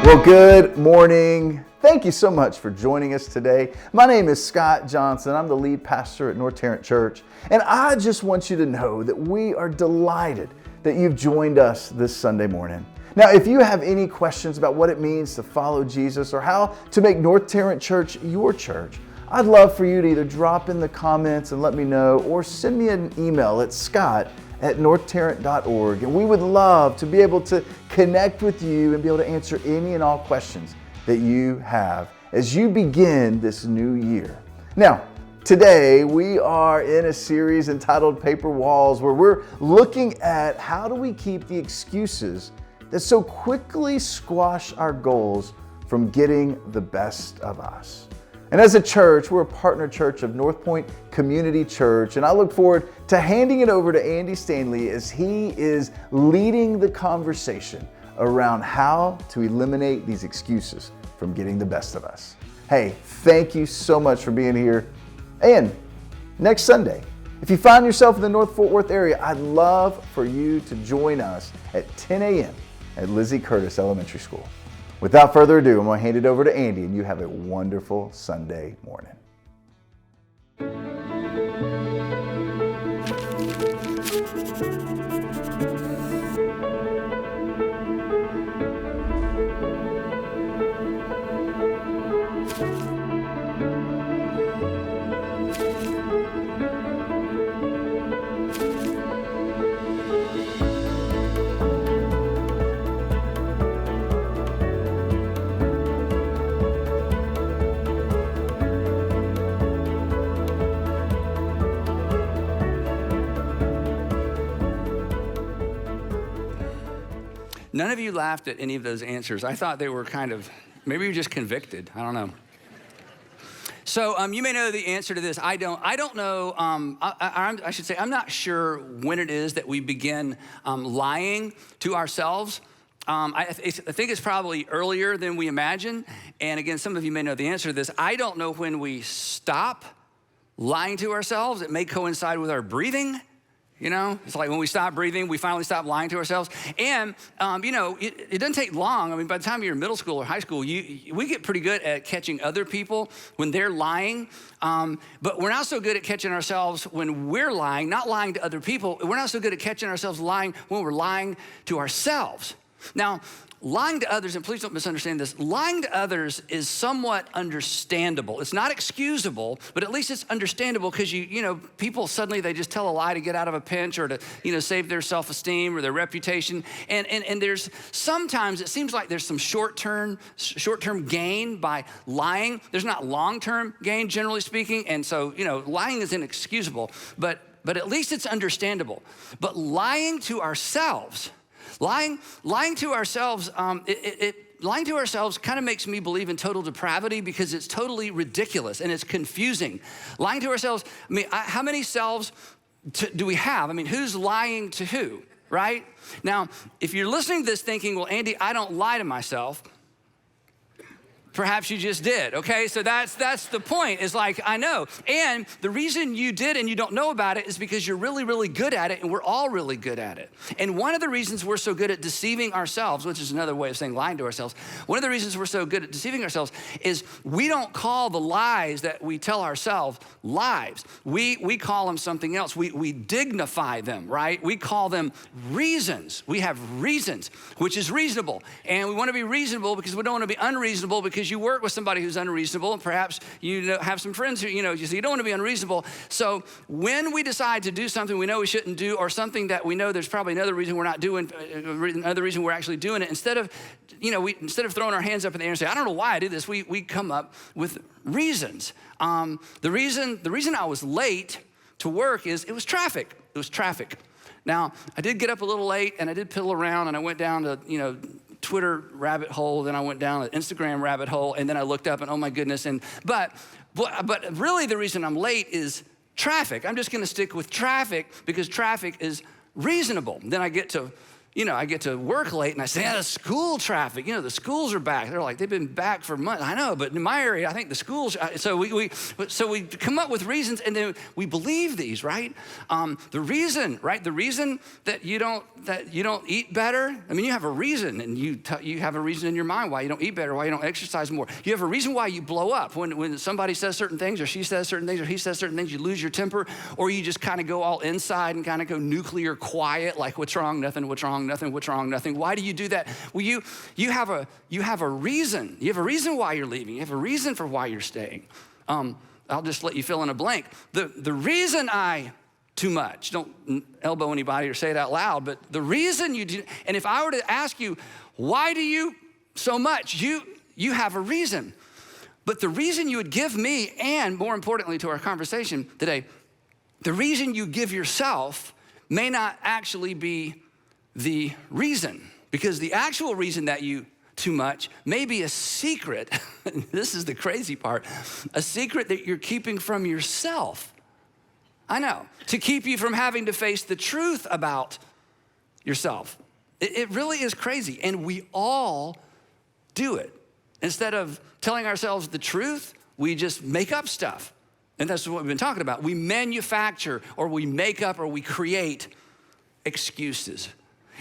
Well, good morning. Thank you so much for joining us today. My name is Scott Johnson. I'm the lead pastor at North Tarrant Church, and I just want you to know that we are delighted that you've joined us this Sunday morning. Now, if you have any questions about what it means to follow Jesus or how to make North Tarrant Church your church, I'd love for you to either drop in the comments and let me know or send me an email at scott@northtarrant.org. And we would love to be able to connect with you and be able to answer any and all questions that you have as you begin this new year. Now, today we are in a series entitled Paper Walls, where we're looking at how do we keep the excuses that so quickly squash our goals from getting the best of us. And as a church, we're a partner church of North Point Community Church, and I look forward to handing it over to Andy Stanley as he is leading the conversation around how to eliminate these excuses from getting the best of us. Hey, thank you so much for being here. And next Sunday, if you find yourself in the North Fort Worth area, I'd love for you to join us at 10 a.m. at Lizzie Curtis Elementary School. Without further ado, I'm going to hand it over to Andy, and you have a wonderful Sunday morning. None of you laughed at any of those answers. I thought they were maybe you're just convicted. I don't know. So you may know the answer to this. I don't know. I should say I'm not sure when it is that we begin lying to ourselves. I think it's probably earlier than we imagine. And again, some of you may know the answer to this. I don't know when we stop lying to ourselves. It may coincide with our breathing. You know, it's like when we stop breathing, we finally stop lying to ourselves. And, it doesn't take long. I mean, by the time you're in middle school or high school, we get pretty good at catching other people when they're lying. But we're not so good at catching ourselves when we're lying, not lying to other people. We're not so good at catching ourselves lying when we're lying to ourselves. Now, lying to others, and please don't misunderstand this, lying to others is somewhat understandable. It's not excusable, but at least it's understandable because people suddenly they just tell a lie to get out of a pinch or to, save their self-esteem or their reputation. And there's sometimes it seems like there's some short-term gain by lying. There's not long-term gain, generally speaking. And so, lying is inexcusable, but at least it's understandable. But lying to ourselves, lying to ourselves, lying to ourselves kind of makes me believe in total depravity because it's totally ridiculous and it's confusing. Lying to ourselves, how many selves do we have? I mean, who's lying to who, right? Now, if you're listening to this thinking, well, Andy, I don't lie to myself. Perhaps you just did, okay? So that's the point, is like, I know. And the reason you did and you don't know about it is because you're really, really good at it, and we're all really good at it. And one of the reasons we're so good at deceiving ourselves, which is another way of saying lying to ourselves, one of the reasons we're so good at deceiving ourselves is we don't call the lies that we tell ourselves lies. We call them something else. We dignify them, right? We call them reasons. We have reasons, which is reasonable. And we want to be reasonable because we don't want to be unreasonable because you work with somebody who's unreasonable, and perhaps you have some friends who, you don't want to be unreasonable. So when we decide to do something we know we shouldn't do, or something that we know there's probably another reason we're not doing, another reason we're actually doing it, instead of throwing our hands up in the air and say, I don't know why I did this, we come up with reasons. The reason I was late to work is it was traffic. It was traffic. Now, I did get up a little late, and I did piddle around, and I went down to, Twitter rabbit hole, then I went down an Instagram rabbit hole, and then I looked up and oh my goodness, but really the reason I'm late is traffic. I'm just gonna stick with traffic because traffic is reasonable. Then I get to I get to work late and I say, the school traffic, the schools are back. They're like, they've been back for months. I know, but in my area, I think the schools, so we come up with reasons and then we believe these, right? The reason that you don't eat better, you have a reason, and you have a reason in your mind why you don't eat better, why you don't exercise more. You have a reason why you blow up. When somebody says certain things, or she says certain things, or he says certain things, you lose your temper, or you just kind of go all inside and kind of go nuclear quiet, like what's wrong, nothing, what's wrong, nothing, what's wrong, nothing. Why do you do that? Well, you have a reason. You have a reason why you're leaving. You have a reason for why you're staying. I'll just let you fill in a blank. The reason too much, don't elbow anybody or say it out loud, but the reason you do, and if I were to ask you, why do you so much? You have a reason. But the reason you would give me, and more importantly to our conversation today, the reason you give yourself may not actually be the reason, because the actual reason that you too much may be a secret. This is the crazy part, a secret that you're keeping from yourself. I know, to keep you from having to face the truth about yourself. It really is crazy, and we all do it. Instead of telling ourselves the truth, we just make up stuff. And that's what we've been talking about. We manufacture, or we make up, or we create excuses.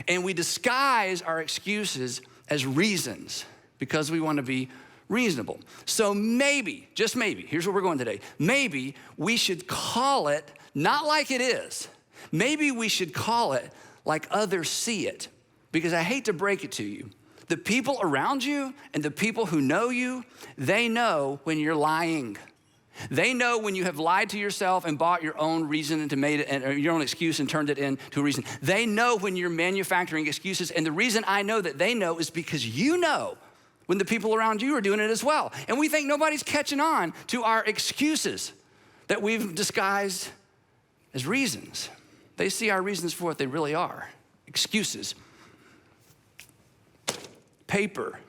And we disguise our excuses as reasons because we want to be reasonable. So maybe, just maybe, here's where we're going today. Maybe we should call it not like it is. Maybe we should call it like others see it. Because I hate to break it to you, the people around you and the people who know you, they know when you're lying. They know when you have lied to yourself and bought your own reason and made it, or your own excuse and turned it into a reason. They know when you're manufacturing excuses. And the reason I know that they know is because you know when the people around you are doing it as well. And we think nobody's catching on to our excuses that we've disguised as reasons. They see our reasons for what they really are, excuses. Paper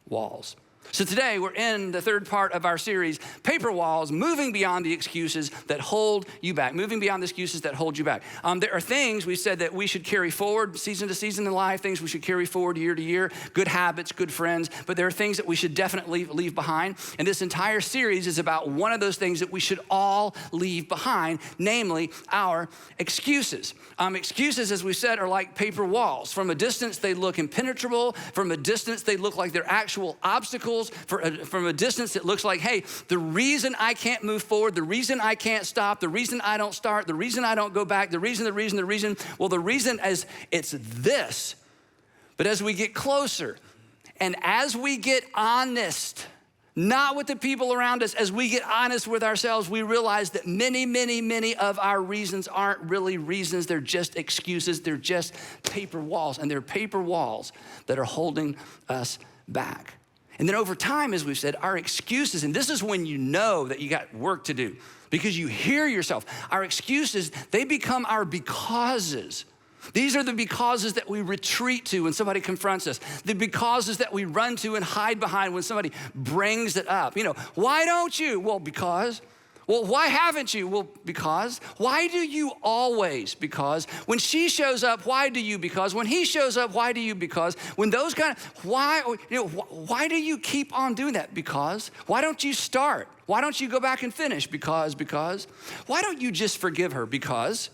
walls. So today we're in the third part of our series, Paper Walls, moving beyond the excuses that hold you back, moving beyond the excuses that hold you back. There are things we said that we should carry forward season to season in life, things we should carry forward year to year, good habits, good friends, but there are things that we should definitely leave behind. And this entire series is about one of those things that we should all leave behind, namely our excuses. Excuses, as we said, are like paper walls. From a distance, they look impenetrable. From a distance, they look like they're actual obstacles. From a distance, it looks like, hey, the reason I can't move forward, the reason I can't stop, the reason I don't start, the reason I don't go back, the reason, well, the reason is it's this. But as we get closer and as we get honest, not with the people around us, as we get honest with ourselves, we realize that many, many, many of our reasons aren't really reasons. They're just excuses. They're just paper walls, and they're paper walls that are holding us back. And then over time, as we've said, our excuses, and this is when you know that you got work to do because you hear yourself. Our excuses, they become our becauses. These are the becauses that we retreat to when somebody confronts us, the becauses that we run to and hide behind when somebody brings it up. Why don't you? Well, because. Well, why haven't you? Well, because. Why do you always? Because. When she shows up, why do you? Because. When he shows up, why do you? Because. When those why do you keep on doing that? Because. Why don't you start? Why don't you go back and finish? Because. Why don't you just forgive her? Because.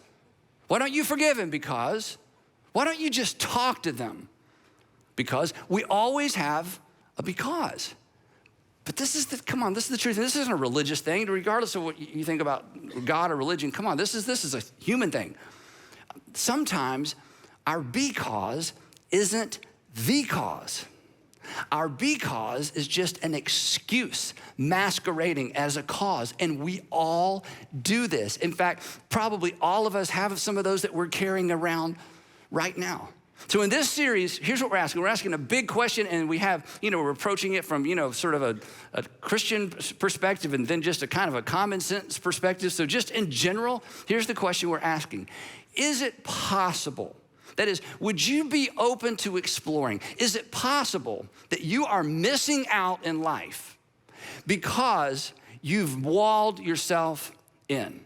Why don't you forgive him? Because. Why don't you just talk to them? Because. We always have a because. But this is the truth. This isn't a religious thing, regardless of what you think about God or religion. Come on, this is a human thing. Sometimes our because isn't the cause. Our because is just an excuse masquerading as a cause, and we all do this. In fact, probably all of us have some of those that we're carrying around right now. So in this series, here's what we're asking. We're asking a big question, and we have, we're approaching it from, sort of a Christian perspective and then just a kind of a common sense perspective. So just in general, here's the question we're asking. Is it possible, that is, would you be open to exploring, is it possible that you are missing out in life because you've walled yourself in?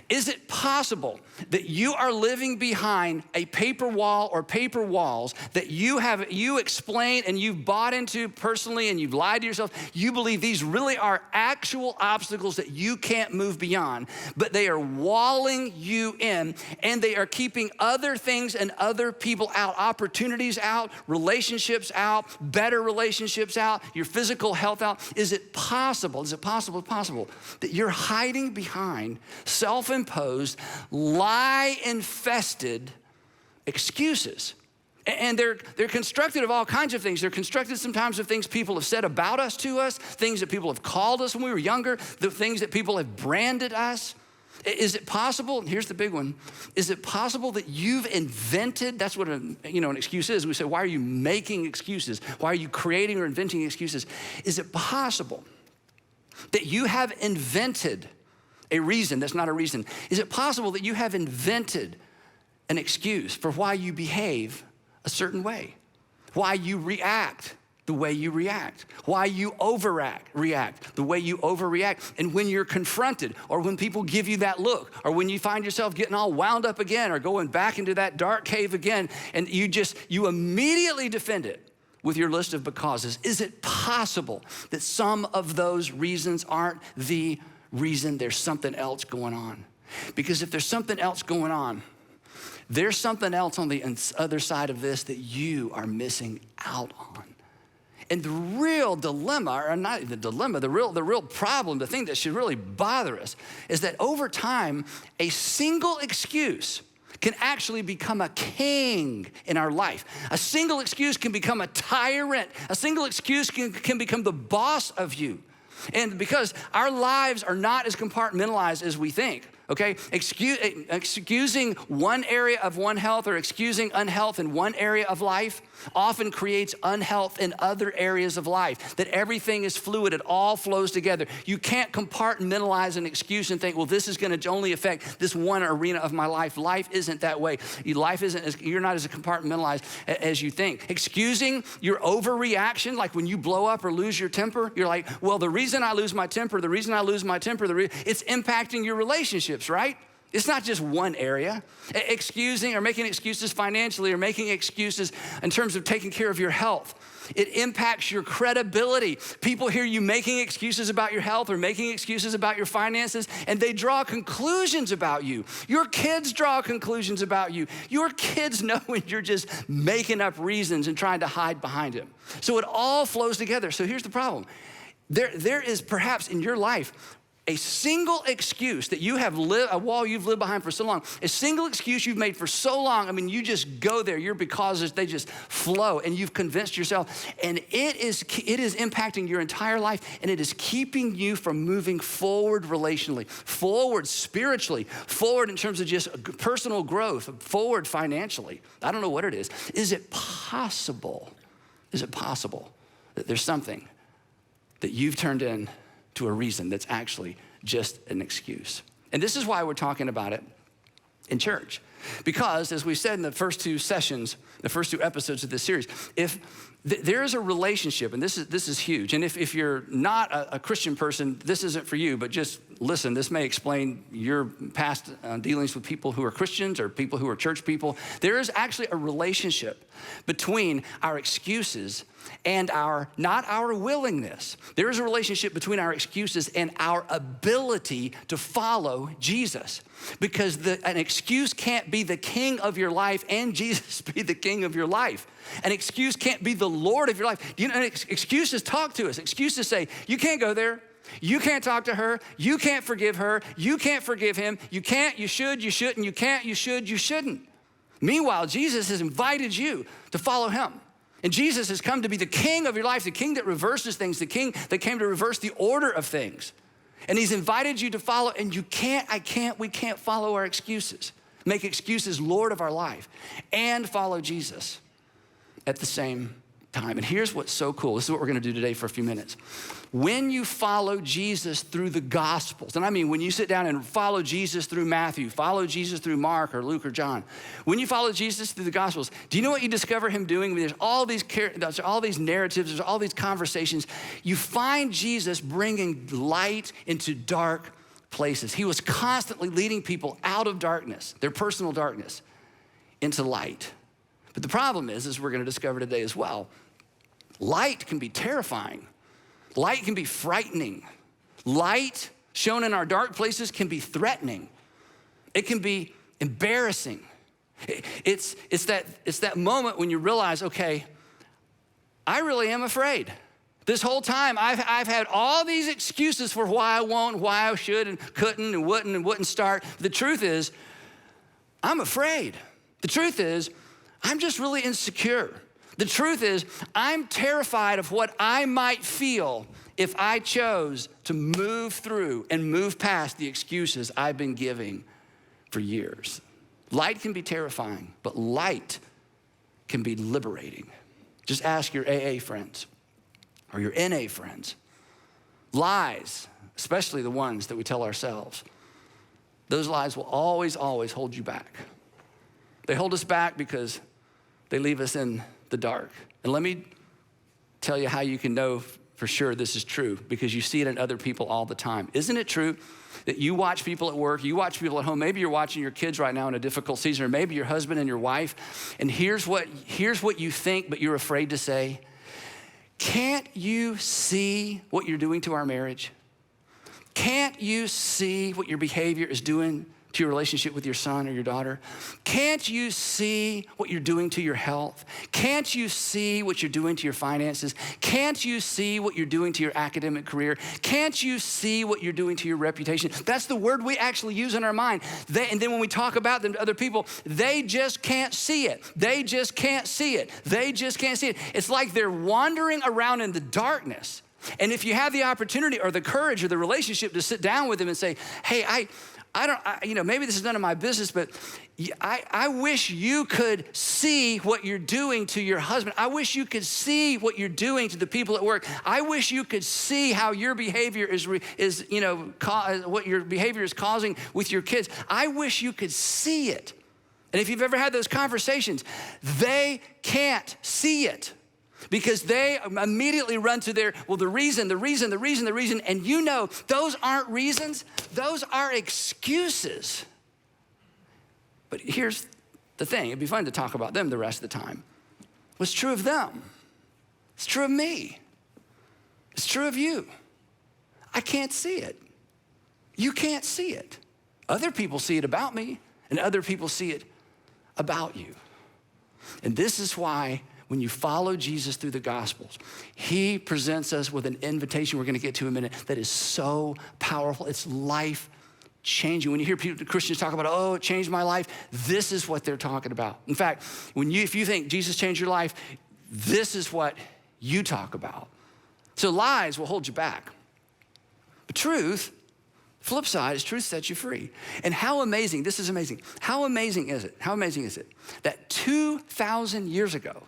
Is it possible that you are living behind a paper wall or paper walls that you explain and you've bought into personally and you've lied to yourself? You believe these really are actual obstacles that you can't move beyond, but they are walling you in and they are keeping other things and other people out, opportunities out, relationships out, better relationships out, your physical health out. Is it possible that you're hiding behind self-imposed, lie-infested excuses? And they're constructed of all kinds of things. They're constructed sometimes of things people have said about us to us, things that people have called us when we were younger, the things that people have branded us. Is it possible, and here's the big one, is it possible that you've invented, that's what an excuse is. We say, why are you making excuses? Why are you creating or inventing excuses? Is it possible that you have invented a reason that's not a reason? Is it possible that you have invented an excuse for why you behave a certain way, why you react the way you react, why you react the way you overreact? And when you're confronted, or when people give you that look, or when you find yourself getting all wound up again or going back into that dark cave again, and you immediately defend it with your list of becauses. Is it possible that some of those reasons aren't the reason? There's something else going on? Because if there's something else going on, there's something else on the other side of this that you are missing out on. And the real dilemma, or not the dilemma, the real problem, the thing that should really bother us is that over time, a single excuse can actually become a king in our life. A single excuse can become a tyrant. A single excuse can become the boss of you. And because our lives are not as compartmentalized as we think, okay? Excusing one area of one health or excusing unhealth in one area of life often creates unhealth in other areas of life. That everything is fluid, it all flows together. You can't compartmentalize an excuse and think, well, this is gonna only affect this one arena of my life. Life isn't that way. You're not as compartmentalized as you think. Excusing your overreaction, like when you blow up or lose your temper, you're like, well, the reason I lose my temper, it's impacting your relationships, right? It's not just one area. Excusing or making excuses financially or making excuses in terms of taking care of your health. It impacts your credibility. People hear you making excuses about your health or making excuses about your finances, and they draw conclusions about you. Your kids draw conclusions about you. Your kids know when you're just making up reasons and trying to hide behind them. So it all flows together. So here's the problem. There is perhaps in your life a single excuse that you have lived, a wall you've lived behind for so long, a single excuse you've made for so long. I mean, you just go there, your becauses, they just flow, and you've convinced yourself, and it is impacting your entire life, and it is keeping you from moving forward relationally, forward spiritually, forward in terms of just personal growth, forward financially. I don't know what it is. Is it possible that there's something that you've turned in to a reason that's actually just an excuse? And this is why we're talking about it in church. Because as we said in the first two sessions, the first two episodes of this series, if there is a relationship, and this is huge, and if you're not a Christian person, this isn't for you, but just listen, this may explain your past dealings with people who are Christians or people who are church people. There is actually a relationship between our excuses and not our willingness. There is a relationship between our excuses and our ability to follow Jesus. Because an excuse can't be the king of your life and Jesus be the king of your life. An excuse can't be the Lord of your life. Excuses talk to us. Excuses say, you can't go there. You can't talk to her. You can't forgive her. You can't forgive him. You can't, you should, you shouldn't. You can't, you should, you shouldn't. Meanwhile, Jesus has invited you to follow him. And Jesus has come to be the king of your life, the king that reverses things, the king that came to reverse the order of things. And he's invited you to follow, and we can't follow our excuses, make excuses Lord of our life, and follow Jesus at the same time. And here's what's so cool. This is what we're gonna do today for a few minutes. When you follow Jesus through the Gospels, and I mean when you sit down and follow Jesus through Matthew, follow Jesus through Mark or Luke or John, when you follow Jesus through the Gospels, do you know what you discover him doing? There's all these narratives, there's all these conversations. You find Jesus bringing light into dark places. He was constantly leading people out of darkness, their personal darkness, into light. But the problem is, as we're going to discover today as well, light can be terrifying. Light can be frightening. Light shown in our dark places can be threatening. It can be embarrassing. It's that moment when you realize, okay, I really am afraid. This whole time, I've had all these excuses for why I won't, why I should and couldn't and wouldn't start. The truth is, I'm afraid. The truth is, I'm just really insecure. The truth is, I'm terrified of what I might feel if I chose to move through and move past the excuses I've been giving for years. Light can be terrifying, but light can be liberating. Just ask your AA friends or your NA friends. Lies, especially the ones that we tell ourselves, those lies will always hold you back. They hold us back because they leave us in the dark. And let me tell you how you can know for sure this is true, because you see it in other people all the time. Isn't it true that you watch people at work, you watch people at home, maybe you're watching your kids right now in a difficult season, or maybe your husband and your wife, and here's what you think, but you're afraid to say. Can't you see what you're doing to our marriage? Can't you see what your behavior is doing to your relationship with your son or your daughter? Can't you see what you're doing to your health? Can't you see what you're doing to your finances? Can't you see what you're doing to your academic career? Can't you see what you're doing to your reputation? That's the word we actually use in our mind. And then when we talk about them to other people, they just can't see it. They just can't see it. They just can't see it. It's like they're wandering around in the darkness. And if you have the opportunity or the courage or the relationship to sit down with them and say, hey, maybe this is none of my business, but I wish you could see what you're doing to your husband. I wish you could see what you're doing to the people at work. I wish you could see how your behavior what your behavior is causing with your kids. I wish you could see it. And if you've ever had those conversations, they can't see it. Because they immediately run to the reason. And you know, those aren't reasons, those are excuses. But here's the thing, it'd be fun to talk about them the rest of the time. What's true of them? It's true of me. It's true of you. I can't see it. You can't see it. Other people see it about me, and other people see it about you. And this is why when you follow Jesus through the Gospels, he presents us with an invitation we're gonna get to in a minute that is so powerful. It's life-changing. When you hear Christians talk about, it changed my life, this is what they're talking about. In fact, if you think Jesus changed your life, this is what you talk about. So lies will hold you back. But truth, flip side is truth sets you free. And how amazing, this is amazing. How amazing is it that 2,000 years ago,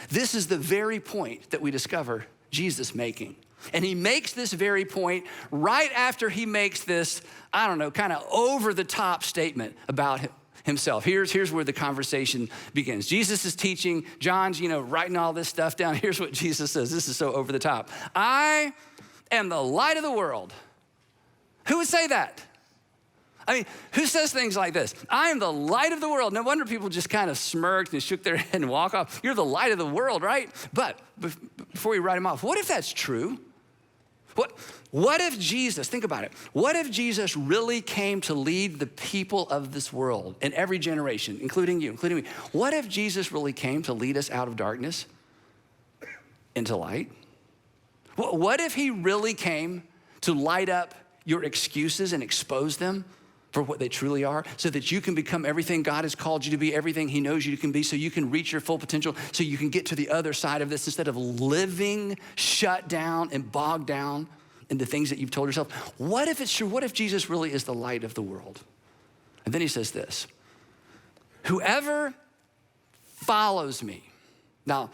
this is the very point that we discover Jesus making. And he makes this very point right after he makes this, kind of over the top statement about himself. Here's where the conversation begins. Jesus is teaching, John's, writing all this stuff down. Here's what Jesus says. This is so over the top. I am the light of the world. Who would say that? Who says things like this? I am the light of the world. No wonder people just kind of smirked and shook their head and walk off. You're the light of the world, right? But before you write them off, what if that's true? What if Jesus, think about it, what if Jesus really came to lead the people of this world in every generation, including you, including me? What if Jesus really came to lead us out of darkness into light? What if he really came to light up your excuses and expose them for what they truly are, so that you can become everything God has called you to be, everything he knows you can be, so you can reach your full potential, so you can get to the other side of this instead of living shut down and bogged down in the things that you've told yourself? What if it's true? What if Jesus really is the light of the world? And then he says this, whoever follows me. Now,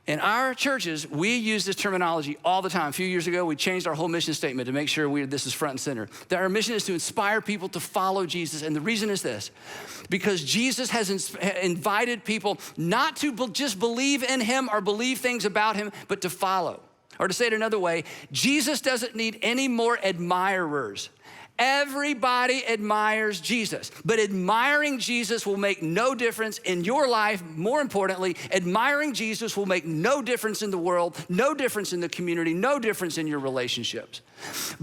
in our churches, we use this terminology all the time. A few years ago, we changed our whole mission statement to make sure this is front and center. That our mission is to inspire people to follow Jesus. And the reason is this, because Jesus has invited people not to just believe in him or believe things about him, but to follow. Or to say it another way, Jesus doesn't need any more admirers. Everybody admires Jesus, but admiring Jesus will make no difference in your life. More importantly, admiring Jesus will make no difference in the world, no difference in the community, no difference in your relationships.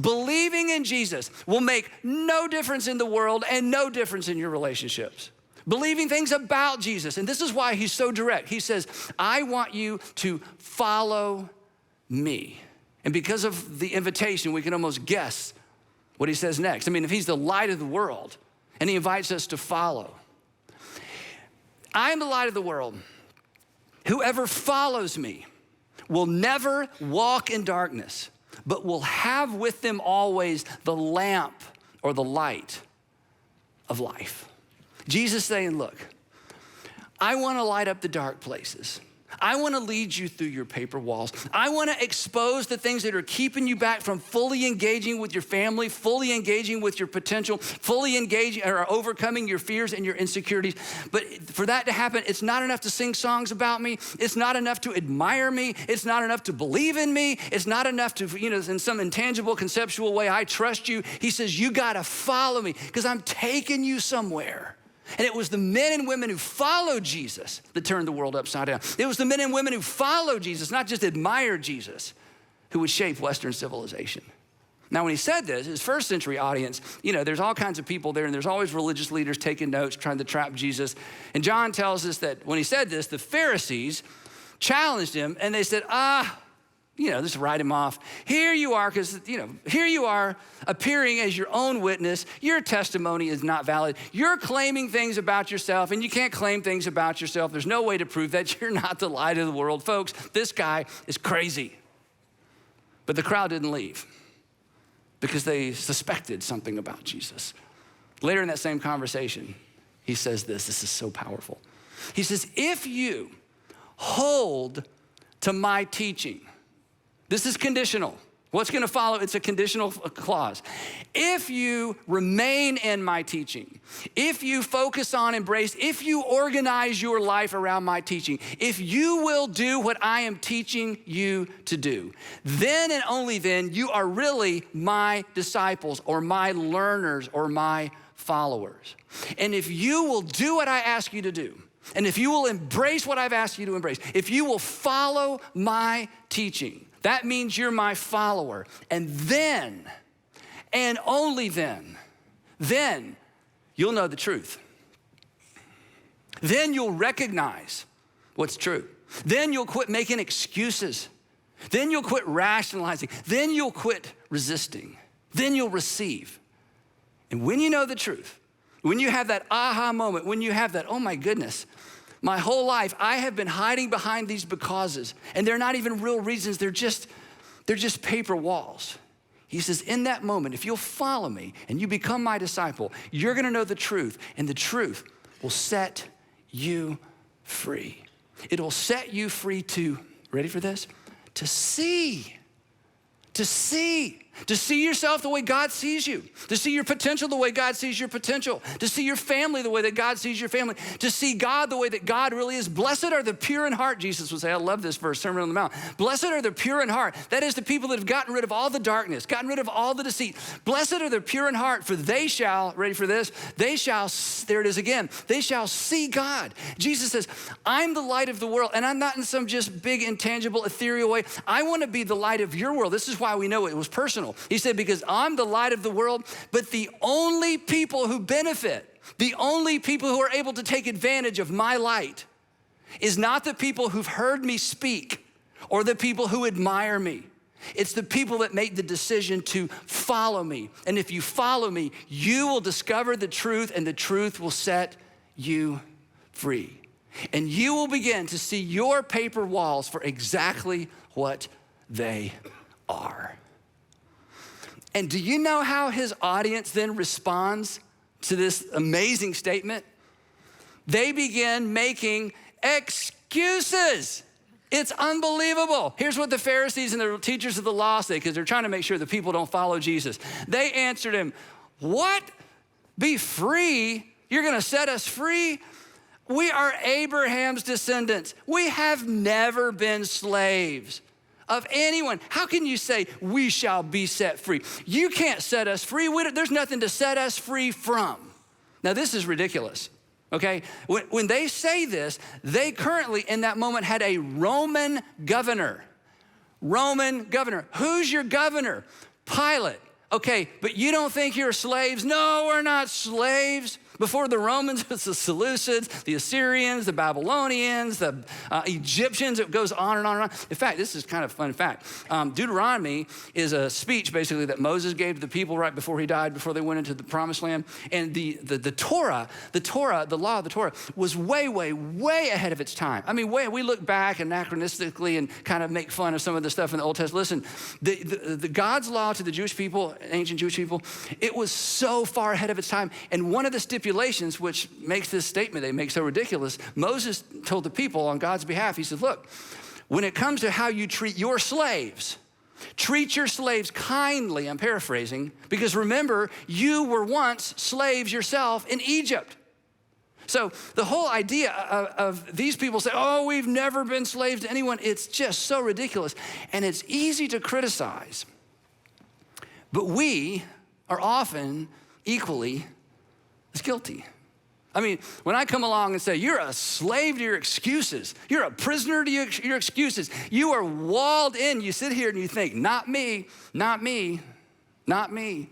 Believing in Jesus will make no difference in the world and no difference in your relationships. Believing things about Jesus, and this is why he's so direct. He says, I want you to follow me. And because of the invitation, we can almost guess what he says next. I mean, if he's the light of the world and he invites us to follow. I am the light of the world. Whoever follows me will never walk in darkness, but will have with them always the lamp or the light of life. Jesus saying, look, I want to light up the dark places. I want to lead you through your paper walls. I want to expose the things that are keeping you back from fully engaging with your family, fully engaging with your potential, fully engaging or overcoming your fears and your insecurities. But for that to happen, it's not enough to sing songs about me. It's not enough to admire me. It's not enough to believe in me. It's not enough to, in some intangible, conceptual way, I trust you. He says, you got to follow me because I'm taking you somewhere. And it was the men and women who followed Jesus that turned the world upside down. It was the men and women who followed Jesus, not just admired Jesus, who would shape Western civilization. Now, when he said this, his first century audience, there's all kinds of people there, and there's always religious leaders taking notes, trying to trap Jesus. And John tells us that when he said this, the Pharisees challenged him, and they said, just write him off. Here you are, because, here you are appearing as your own witness. Your testimony is not valid. You're claiming things about yourself, and you can't claim things about yourself. There's no way to prove that you're not the light of the world. Folks, this guy is crazy. But the crowd didn't leave because they suspected something about Jesus. Later in that same conversation, he says this is so powerful. He says, if you hold to my teaching, this is conditional. What's going to follow? It's a conditional clause. If you remain in my teaching, if you focus on, embrace, if you organize your life around my teaching, if you will do what I am teaching you to do, then and only then you are really my disciples or my learners or my followers. And if you will do what I ask you to do, and if you will embrace what I've asked you to embrace, if you will follow my teaching, that means you're my follower. And then, and only then you'll know the truth. Then you'll recognize what's true. Then you'll quit making excuses. Then you'll quit rationalizing. Then you'll quit resisting. Then you'll receive. And when you know the truth, when you have that aha moment, when you have that, oh my goodness, my whole life, I have been hiding behind these becauses, and they're not even real reasons. They're just paper walls. He says, in that moment, if you'll follow me and you become my disciple, you're going to know the truth, and the truth will set you free. It'll set you free to, ready for this? To see yourself the way God sees you, to see your potential the way God sees your potential, to see your family the way that God sees your family, to see God the way that God really is. Blessed are the pure in heart, Jesus would say. I love this verse, Sermon on the Mount. Blessed are the pure in heart. That is the people that have gotten rid of all the darkness, gotten rid of all the deceit. Blessed are the pure in heart, for they shall, ready for this? They shall, there it is again, they shall see God. Jesus says, I'm the light of the world, and I'm not in some just big, intangible, ethereal way. I want to be the light of your world. This is why we know it was personal. He said, because I'm the light of the world, but the only people who benefit, the only people who are able to take advantage of my light is not the people who've heard me speak or the people who admire me. It's the people that make the decision to follow me. And if you follow me, you will discover the truth, and the truth will set you free. And you will begin to see your paper walls for exactly what they are. And do you know how his audience then responds to this amazing statement? They begin making excuses. It's unbelievable. Here's what the Pharisees and the teachers of the law say, because they're trying to make sure that people don't follow Jesus. They answered him, what? Be free? You're going to set us free? We are Abraham's descendants. We have never been slaves. of anyone. How can you say we shall be set free? You can't set us free. There's nothing to set us free from. Now, this is ridiculous, okay? When they say this, they currently in that moment had a Roman governor. Roman governor. Who's your governor? Pilate. Okay, but you don't think you're slaves? No, we're not slaves. Before the Romans, it's the Seleucids, the Assyrians, the Babylonians, the Egyptians. It goes on and on and on. In fact, this is kind of a fun fact. Deuteronomy is a speech basically that Moses gave to the people right before he died, before they went into the promised land. And the Torah, the law of the Torah was way, way, way ahead of its time. I mean, we look back anachronistically and kind of make fun of some of the stuff in the Old Testament. Listen, the God's law to the Jewish people, ancient Jewish people, it was so far ahead of its time. And one of the stipulations, which makes this statement they make so ridiculous, Moses told the people on God's behalf, he said, look, when it comes to how you treat your slaves, treat your slaves kindly, I'm paraphrasing, because remember, you were once slaves yourself in Egypt. So the whole idea of these people say, oh, we've never been slaves to anyone, it's just so ridiculous. And it's easy to criticize, but we are often equally as guilty. I mean, when I come along and say, you're a slave to your excuses, you're a prisoner to your excuses, you are walled in, you sit here and you think, not me, not me, not me.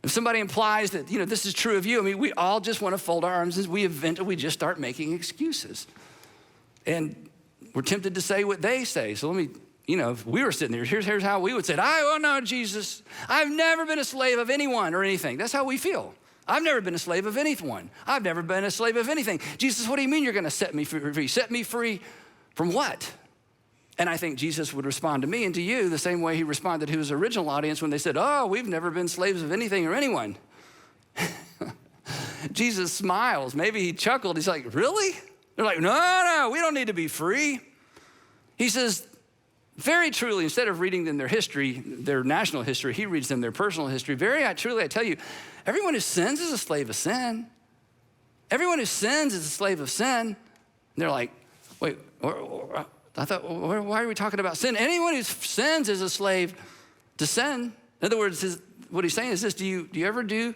If somebody implies that, this is true of you, I mean, we all just want to fold our arms and we just start making excuses. And we're tempted to say what they say. So let me, if we were sitting there, here's how we would say it. Oh no, Jesus, I've never been a slave of anyone or anything. That's how we feel. I've never been a slave of anyone. I've never been a slave of anything. Jesus, what do you mean you're going to set me free? Set me free from what? And I think Jesus would respond to me and to you the same way he responded to his original audience when they said, oh, we've never been slaves of anything or anyone. Jesus smiles. Maybe he chuckled. He's like, really? They're like, no, we don't need to be free. He says, very truly, instead of reading them their history, their national history, he reads them their personal history. Very truly, I tell you, everyone who sins is a slave of sin. Everyone who sins is a slave of sin. And they're like, wait, I thought, why are we talking about sin? Anyone who sins is a slave to sin. In other words, what he's saying is this, do you ever do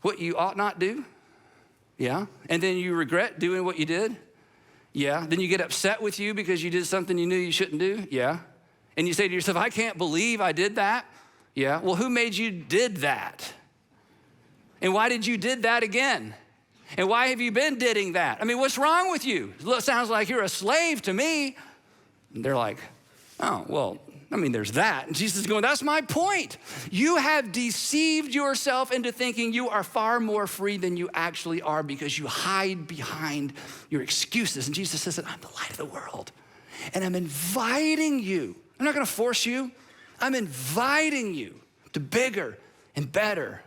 what you ought not do? Yeah. And then you regret doing what you did? Yeah. Then you get upset with you because you did something you knew you shouldn't do? Yeah. And you say to yourself, I can't believe I did that? Yeah. Well, who made you did that? And why did you did that again? And why have you been didding that? I mean, what's wrong with you? It sounds like you're a slave to me. And they're like, oh, well, I mean, there's that. And Jesus is going, that's my point. You have deceived yourself into thinking you are far more free than you actually are because you hide behind your excuses. And Jesus says, I'm the light of the world. And I'm inviting you. I'm not going to force you. I'm inviting you to bigger and better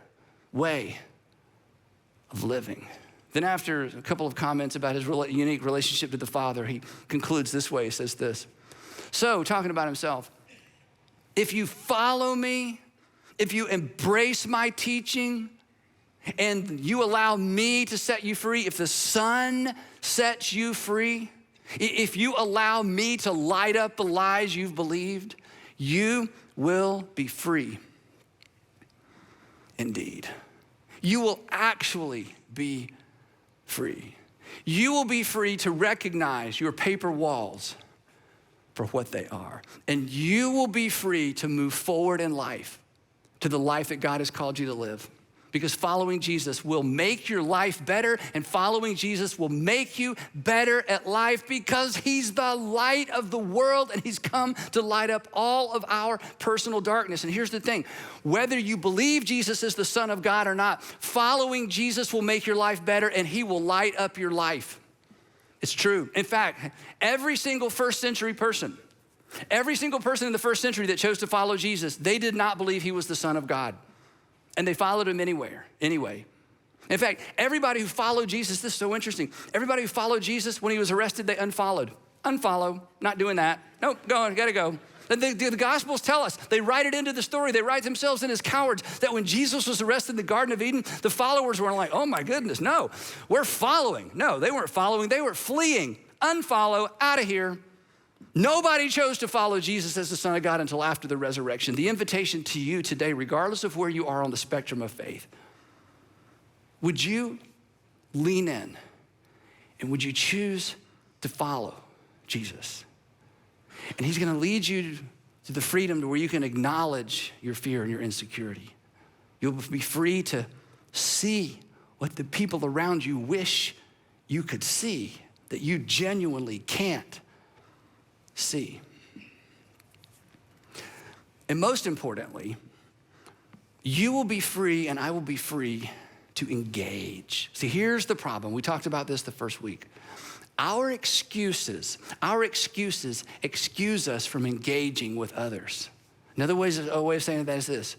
way of living. Then after a couple of comments about his unique relationship to the Father, he concludes this way. He says this. So, talking about himself, if you follow me, if you embrace my teaching, and you allow me to set you free, if the Son sets you free, if you allow me to light up the lies you've believed, you will be free indeed. You will actually be free. You will be free to recognize your paper walls for what they are. And you will be free to move forward in life to the life that God has called you to live. Because following Jesus will make your life better, and following Jesus will make you better at life because he's the light of the world and he's come to light up all of our personal darkness. And here's the thing, whether you believe Jesus is the Son of God or not, following Jesus will make your life better and he will light up your life. It's true. In fact, every single first century person in the first century that chose to follow Jesus, they did not believe he was the Son of God. And they followed him anyway. In fact, everybody who followed Jesus, this is so interesting. Everybody who followed Jesus, when he was arrested, they unfollowed. Unfollow, not doing that. Nope, going, gotta go. The Gospels tell us, they write it into the story, they write themselves in as cowards, that when Jesus was arrested in the Garden of Eden, the followers were like, oh my goodness, no, we're following. No, they weren't following, they were fleeing. Unfollow, out of here. Nobody chose to follow Jesus as the Son of God until after the resurrection. The invitation to you today, regardless of where you are on the spectrum of faith, would you lean in and would you choose to follow Jesus? And he's gonna lead you to the freedom to where you can acknowledge your fear and your insecurity. You'll be free to see what the people around you wish you could see that you genuinely can't see. And most importantly, you will be free and I will be free to engage. See, here's the problem. We talked about this the first week. Our excuses excuse us from engaging with others. Another way of saying that is this: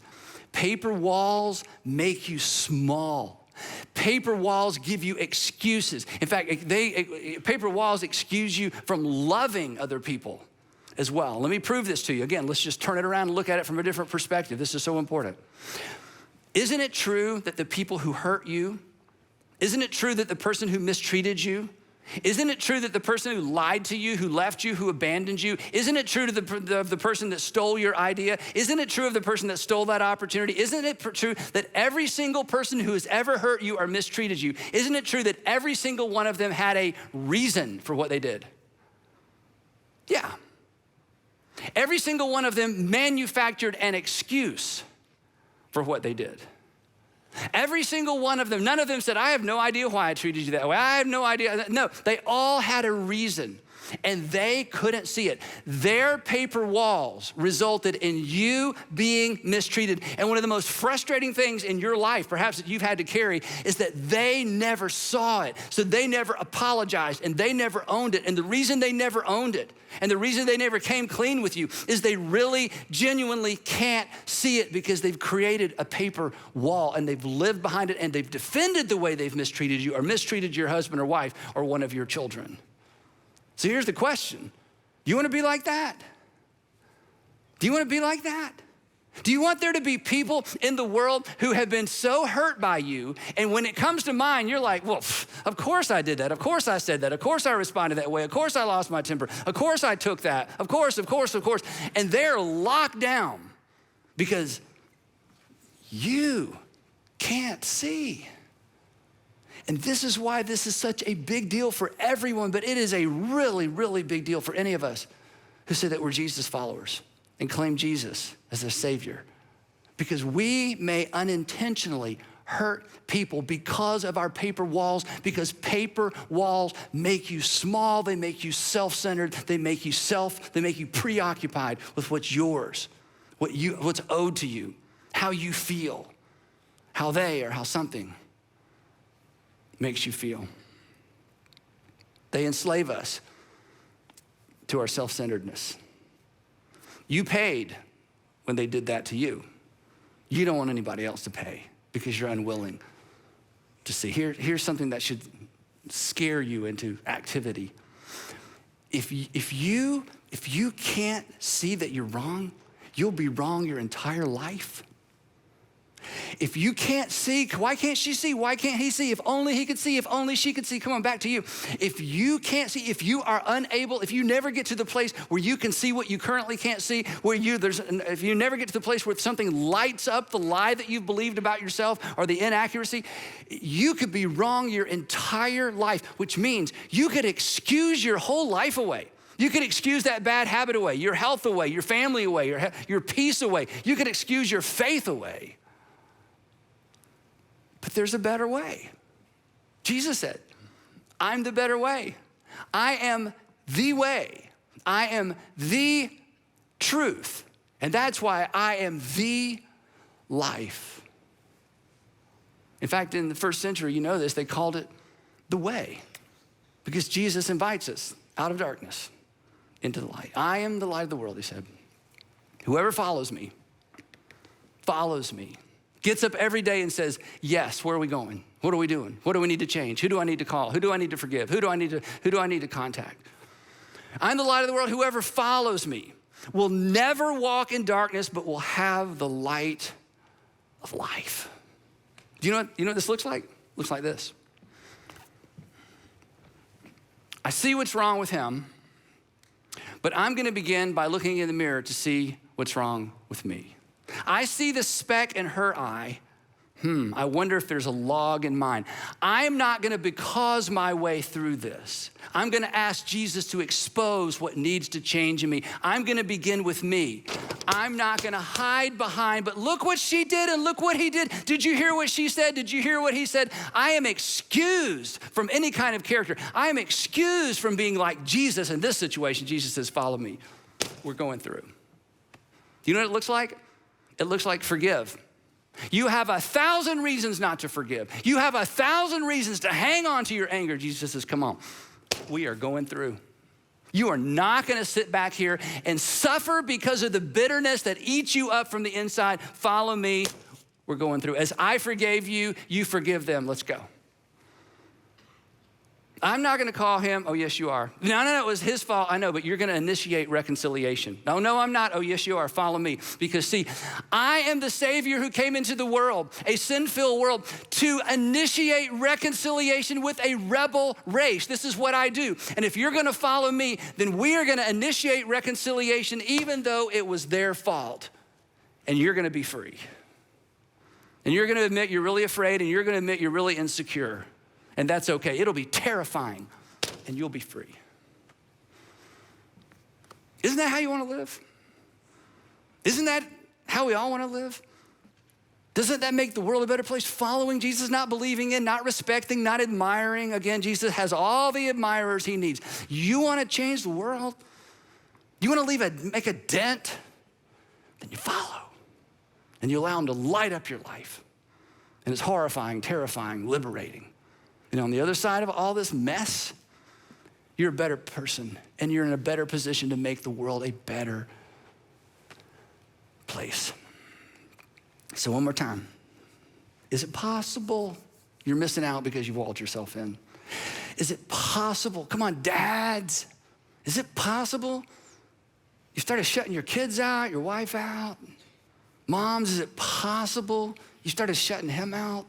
paper walls make you small. Paper walls give you excuses. In fact, paper walls excuse you from loving other people as well. Let me prove this to you. Again, let's just turn it around and look at it from a different perspective. This is so important. Isn't it true that the people who hurt you, isn't it true that the person who mistreated you, isn't it true that the person who lied to you, who left you, who abandoned you, isn't it true to the person that stole your idea? Isn't it true of the person that stole that opportunity? Isn't it true that every single person who has ever hurt you or mistreated you, isn't it true that every single one of them had a reason for what they did? Yeah. Every single one of them manufactured an excuse for what they did. Every single one of them, none of them said, I have no idea why I treated you that way. I have no idea. No, they all had a reason and they couldn't see it. Their paper walls resulted in you being mistreated. And one of the most frustrating things in your life, perhaps that you've had to carry, is that they never saw it. So they never apologized and they never owned it. And the reason they never owned it and the reason they never came clean with you is they really genuinely can't see it because they've created a paper wall and they've lived behind it and they've defended the way they've mistreated you or mistreated your husband or wife or one of your children. So here's the question. Do you want to be like that? Do you want to be like that? Do you want there to be people in the world who have been so hurt by you, and when it comes to mine, you're like, well, of course I did that. Of course I said that. Of course I responded that way. Of course I lost my temper. Of course I took that. Of course. And they're locked down because you can't see. And this is why this is such a big deal for everyone, but it is a really, really big deal for any of us who say that we're Jesus followers and claim Jesus as their Savior. Because we may unintentionally hurt people because of our paper walls, because paper walls make you small, they make you self-centered, they make you preoccupied with what's yours, what's owed to you, how you feel, how they or how something makes you feel. They enslave us to our self-centeredness. You paid when they did that to you. You don't want anybody else to pay because you're unwilling to see. Here's something that should scare you into activity. If you can't see that you're wrong, you'll be wrong your entire life. If you can't see, why can't she see? Why can't he see? If only he could see, if only she could see. Come on, back to you. If you can't see, if you are unable, if you never get to the place where you can see what you currently can't see, if you never get to the place where something lights up the lie that you've believed about yourself or the inaccuracy, you could be wrong your entire life, which means you could excuse your whole life away. You could excuse that bad habit away, your health away, your family away, your peace away. You could excuse your faith away. But there's a better way. Jesus said, I'm the better way. I am the way. I am the truth. And that's why I am the life. In fact, in the first century, you know this, they called it the way because Jesus invites us out of darkness into the light. I am the light of the world, he said. Whoever follows me, gets up every day and says, yes, where are we going? What are we doing? What do we need to change? Who do I need to call? Who do I need to forgive? Who do I need to contact? I'm the light of the world. Whoever follows me will never walk in darkness, but will have the light of life. Do you know what this looks like? It looks like this. I see what's wrong with him, But I'm gonna begin by looking in the mirror to see what's wrong with me. I see the speck in her eye. I wonder if there's a log in mine. I'm not gonna because my way through this. I'm gonna ask Jesus to expose what needs to change in me. I'm gonna begin with me. I'm not gonna hide behind, but look what she did and look what he did. Did you hear what she said? Did you hear what he said? I am excused from any kind of character. I am excused from being like Jesus in this situation. Jesus says, follow me. We're going through. You know what it looks like? It looks like forgive. You have 1,000 reasons not to forgive. You have 1,000 reasons to hang on to your anger. Jesus says, come on, we are going through. You are not gonna sit back here and suffer because of the bitterness that eats you up from the inside. Follow me, we're going through. As I forgave you, you forgive them, let's go. I'm not gonna call him, oh yes you are. No, it was his fault, I know, but you're gonna initiate reconciliation. No, I'm not, oh yes you are, follow me. Because see, I am the Savior who came into the world, a sin-filled world, to initiate reconciliation with a rebel race. This is what I do. And if you're gonna follow me, then we are gonna initiate reconciliation even though it was their fault. And you're gonna be free. And you're gonna admit you're really afraid, and you're gonna admit you're really insecure. And that's okay. It'll be terrifying, and you'll be free. Isn't that how you want to live? Isn't that how we all want to live? Doesn't that make the world a better place? Following Jesus, not believing in, not respecting, not admiring. Again, Jesus has all the admirers he needs. You want to change the world? You want to make a dent? Then you follow, and you allow him to light up your life. And it's horrifying, terrifying, liberating. And on the other side of all this mess, you're a better person, and you're in a better position to make the world a better place. So one more time, is it possible you're missing out because you've walled yourself in? Is it possible, come on dads, is it possible you started shutting your kids out, your wife out? Moms, is it possible you started shutting him out?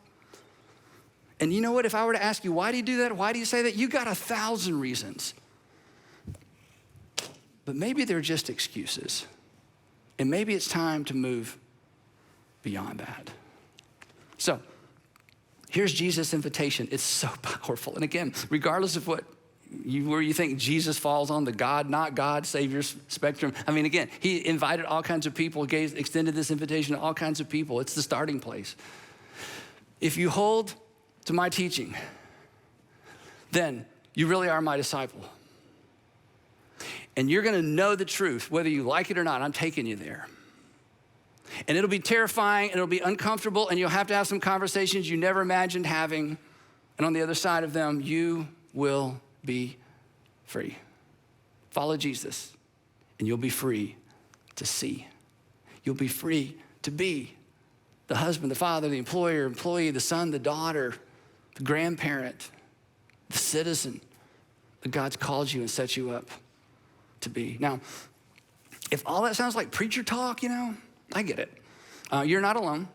And you know what, if I were to ask you, why do you do that? Why do you say that? You got 1,000 reasons. But maybe they're just excuses. And maybe it's time to move beyond that. So here's Jesus' invitation. It's so powerful. And again, regardless of where you think Jesus falls on the God, not God, Savior spectrum. I mean, again, he invited all kinds of people, extended this invitation to all kinds of people. It's the starting place. If you hold to my teaching, then you really are my disciple. And you're gonna know the truth, whether you like it or not. I'm taking you there. And it'll be terrifying, and it'll be uncomfortable, and you'll have to have some conversations you never imagined having. And on the other side of them, you will be free. Follow Jesus, and you'll be free to see. You'll be free to be the husband, the father, the employer, employee, the son, the daughter, the grandparent, the citizen that God's called you and set you up to be. Now, if all that sounds like preacher talk, I get it. You're not alone.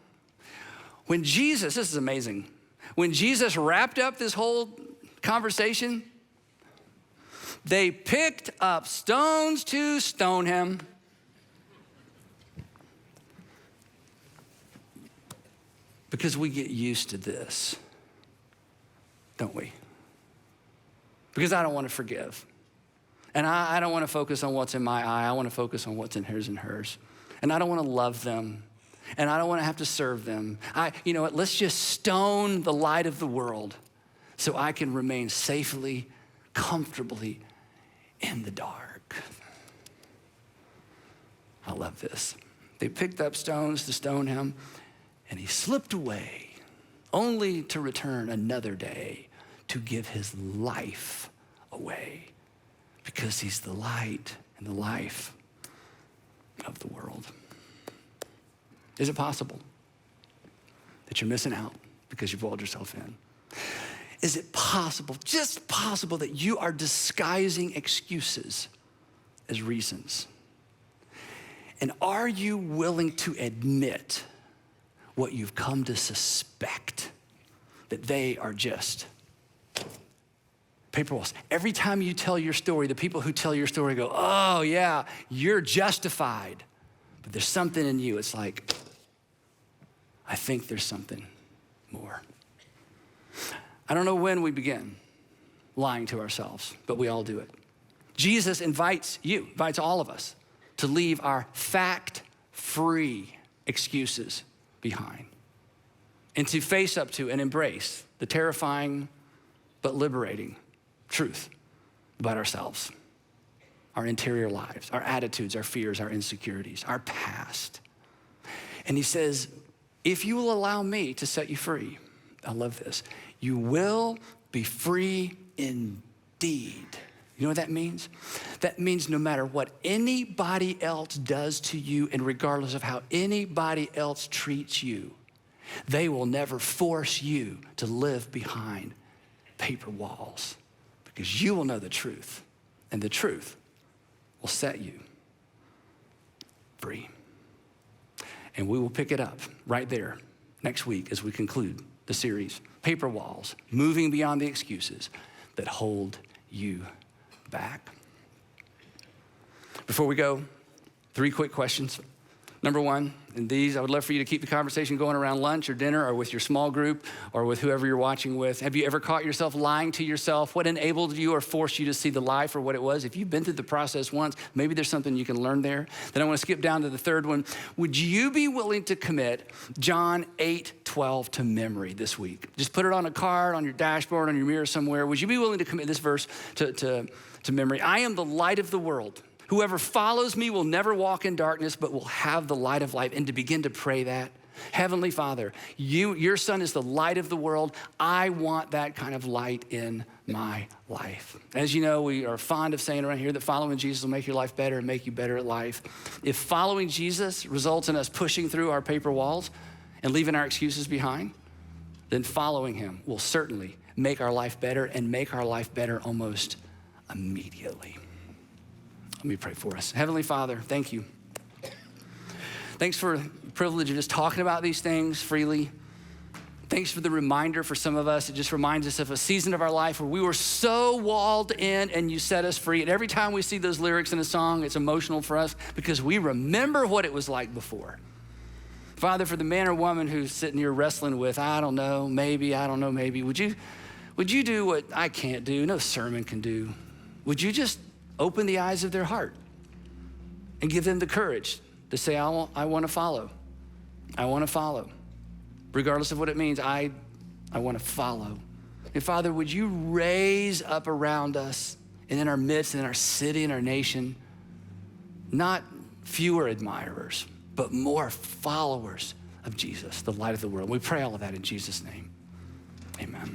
When Jesus, this is amazing, when Jesus wrapped up this whole conversation, they picked up stones to stone him. Because we get used to this, don't we? Because I don't want to forgive. And I don't want to focus on what's in my eye. I want to focus on what's in his and hers. And I don't want to love them. And I don't want to have to serve them. You know what? Let's just stone the light of the world so I can remain safely, comfortably in the dark. I love this. They picked up stones to stone him, and he slipped away, only to return another day to give his life away, because he's the light and the life of the world. Is it possible that you're missing out because you've walled yourself in? Is it possible, just possible, that you are disguising excuses as reasons? And are you willing to admit what you've come to suspect, that they are just Paper walls. Every time you tell your story, the people who tell your story go, oh yeah, you're justified. But there's something in you. It's like, I think there's something more. I don't know when we begin lying to ourselves, but we all do it. Jesus invites all of us to leave our fact-free excuses behind and to face up to and embrace the terrifying but liberating truth about ourselves, our interior lives, our attitudes, our fears, our insecurities, our past. And he says, if you will allow me to set you free, I love this, you will be free indeed. You know what that means? That means no matter what anybody else does to you and regardless of how anybody else treats you, they will never force you to live behind paper walls because you will know the truth and the truth will set you free. And we will pick it up right there next week as we conclude the series, Paper Walls, Moving Beyond the Excuses That Hold You Back. Before we go, 3 quick questions. Number 1, and these, I would love for you to keep the conversation going around lunch or dinner or with your small group or with whoever you're watching with. Have you ever caught yourself lying to yourself? What enabled you or forced you to see the lie for what it was? If you've been through the process once, maybe there's something you can learn there. Then I want to skip down to the 3rd one. Would you be willing to commit John 8:12 to memory this week? Just put it on a card, on your dashboard, on your mirror somewhere. Would you be willing to commit this verse to memory? I am the light of the world. Whoever follows me will never walk in darkness, but will have the light of life. And to begin to pray that, Heavenly Father, your Son is the light of the world. I want that kind of light in my life. As you know, we are fond of saying around here that following Jesus will make your life better and make you better at life. If following Jesus results in us pushing through our paper walls and leaving our excuses behind, then following him will certainly make our life better and make our life better almost immediately. Let me pray for us. Heavenly Father, thank you. Thanks for the privilege of just talking about these things freely. Thanks for the reminder for some of us. It just reminds us of a season of our life where we were so walled in and you set us free. And every time we see those lyrics in a song, it's emotional for us because we remember what it was like before. Father, for the man or woman who's sitting here wrestling with, I don't know, maybe, would you do what I can't do, no sermon can do? Would you just open the eyes of their heart and give them the courage to say, I want to follow. I want to follow. Regardless of what it means, I want to follow. And Father, would you raise up around us and in our midst, in our city, in our nation, not fewer admirers, but more followers of Jesus, the light of the world. We pray all of that in Jesus' name. Amen.